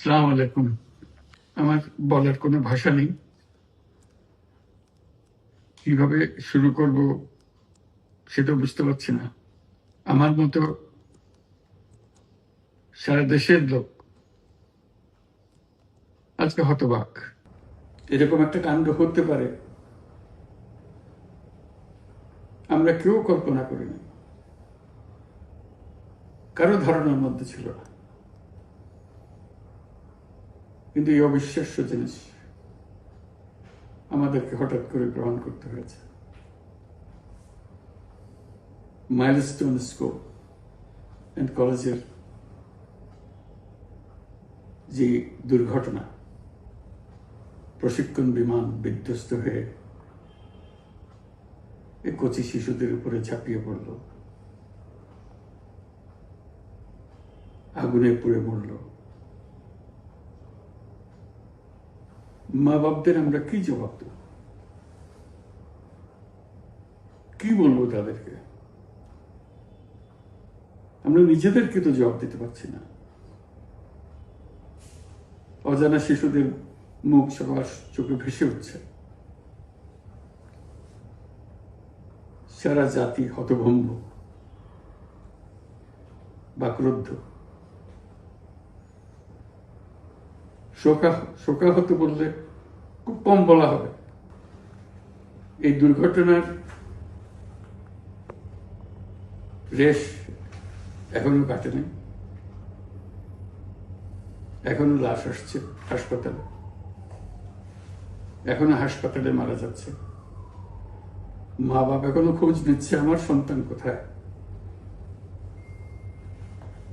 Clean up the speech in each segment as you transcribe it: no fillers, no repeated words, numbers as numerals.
আসসালামু আলাইকুম। আমার বলার কোনো ভাষা নেই, কিভাবে শুরু করব সেটা বুঝতে পারছি না। আমার মতো সারা দেশের লোক আজকে হতবাক। এরকম একটা কাণ্ড হতে পারে আমরা কেউ কল্পনা করিনি, কারো ধারণার মধ্যে ছিল না। কিন্তু এই অবিশ্বাস্য জিনিস আমাদেরকে হঠাৎ করে গ্রহণ করতে হয়েছে। মাইলস্টোন স্কুল অ্যান্ড কলেজের যে দুর্ঘটনা, প্রশিক্ষণ বিমান বিধ্বস্ত হয়ে এই কচি শিশুদের উপরে ঝাঁপিয়ে পড়ল, আগুনে পুড়ে মরল। মা বাপদের আমরা কি জবাব দেব? কি বলবো তাদেরকে? আমরা নিজেদেরকে তো জবাব দিতে পারছি না। অজানা শিশুদের মুখ সবার চোখে ভেসে উঠছে। সারা জাতি হতভম্ব বা ক্রুদ্ধ। শোকাহত বললে খুব কম বলা হবে। এই দুর্ঘটনার রেশ এখনো কাটেনি। এখনো লাশ আসছে হাসপাতালে, এখনো হাসপাতালে মারা যাচ্ছে। মা বাপ এখনো খোঁজ নিচ্ছে আমার সন্তান কোথায়,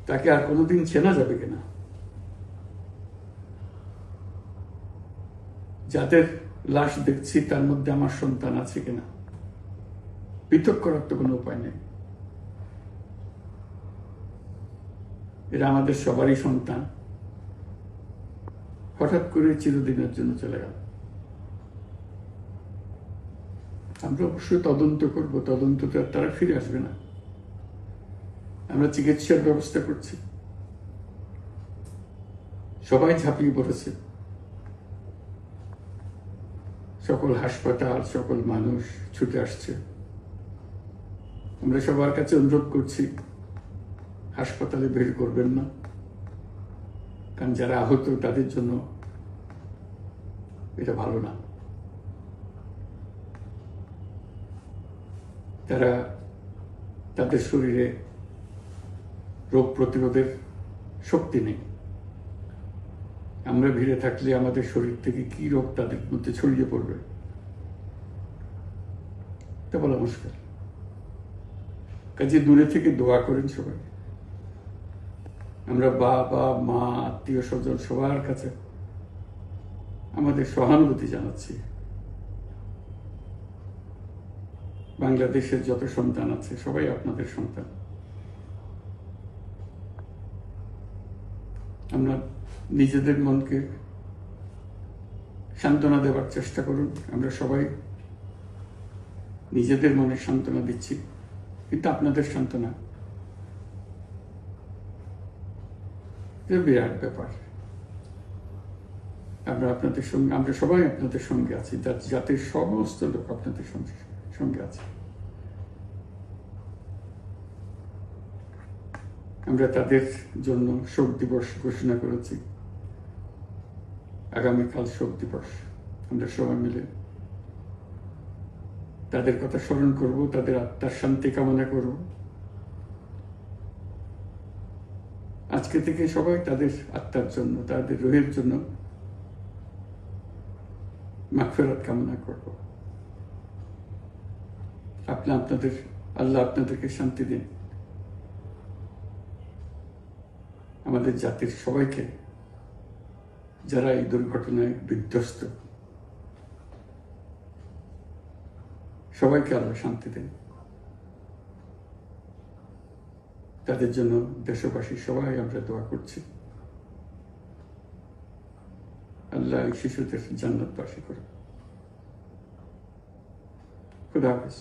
তাকে আর কোনোদিন চেনা যাবে কিনা। যাদের লাশ দেখছি তার মধ্যে আমার সন্তান আছে কিনা পৃথক করার তো কোনো উপায় নেই। এরা আমাদের সবারই সন্তান, হঠাৎ করে চিরদিনের জন্য চলে গেল। আমরা অবশ্যই তদন্ত করব, তদন্তটা তারা ফিরে আসবে না। আমরা চিকিৎসার ব্যবস্থা করছি, সবাই ঝাঁপিয়ে পড়েছে। সকল হাসপাতাল, সকল মানুষ ছুটে আসছে। আমরা সবার কাছে অনুরোধ করছি, হাসপাতালে ভিড় করবেন না, কারণ যারা আহত তাদের জন্য এটা ভালো না। তারা তাদের শরীরে রোগ প্রতিরোধের শক্তি নেই। আমরা ভিড়ে থাকলে আমাদের শরীর থেকে কি রোগ তাদের মধ্যে ছড়িয়ে পড়বে তা বলা মুশকিল। কাজে দূরে থেকে দোয়া করেন সবাই। আমরা বাবা মা আত্মীয় স্বজন সবার কাছে আমাদের সহানুভূতি জানাচ্ছি। বাংলাদেশের যত সন্তান আছে সবাই আপনাদের সন্তান। আমরা নিজেদের মনকে সান্ত্বনা দেওয়ার চেষ্টা করুন। আমরা সবাই নিজেদের মনে সান্ত্বনা দিচ্ছি, কিন্তু আপনাদের সান্ত্বনা বিরাট ব্যাপার। আমরা সবাই আপনাদের সঙ্গে আছি, জাতির সমস্ত লোক আপনাদের সঙ্গে আছে। আমরা তাদের জন্য শোক দিবস ঘোষণা করেছি। আগামীকাল শোক দিবস। আমরা সবাই মিলে তাদের কথা স্মরণ করব, তাদের আত্মার শান্তি কামনা করব। আজকে থেকে সবাই তাদের আত্মার জন্য, তাদের রুহের জন্য মাগফিরাত কামনা করব। আল্লাহ আপনাদেরকে শান্তি দিন। আমাদের জাতির সবাইকে, যারা এই দুর্ঘটনায় বিধ্বস্ত, সবাইকে আল্লাহ শান্তি দেন। তাদের জন্য দেশবাসী সবাই আমরা দোয়া করছি। আল্লাহ এই শিশুদের জান্নাতবাসী করে। খুদা হাফেজ।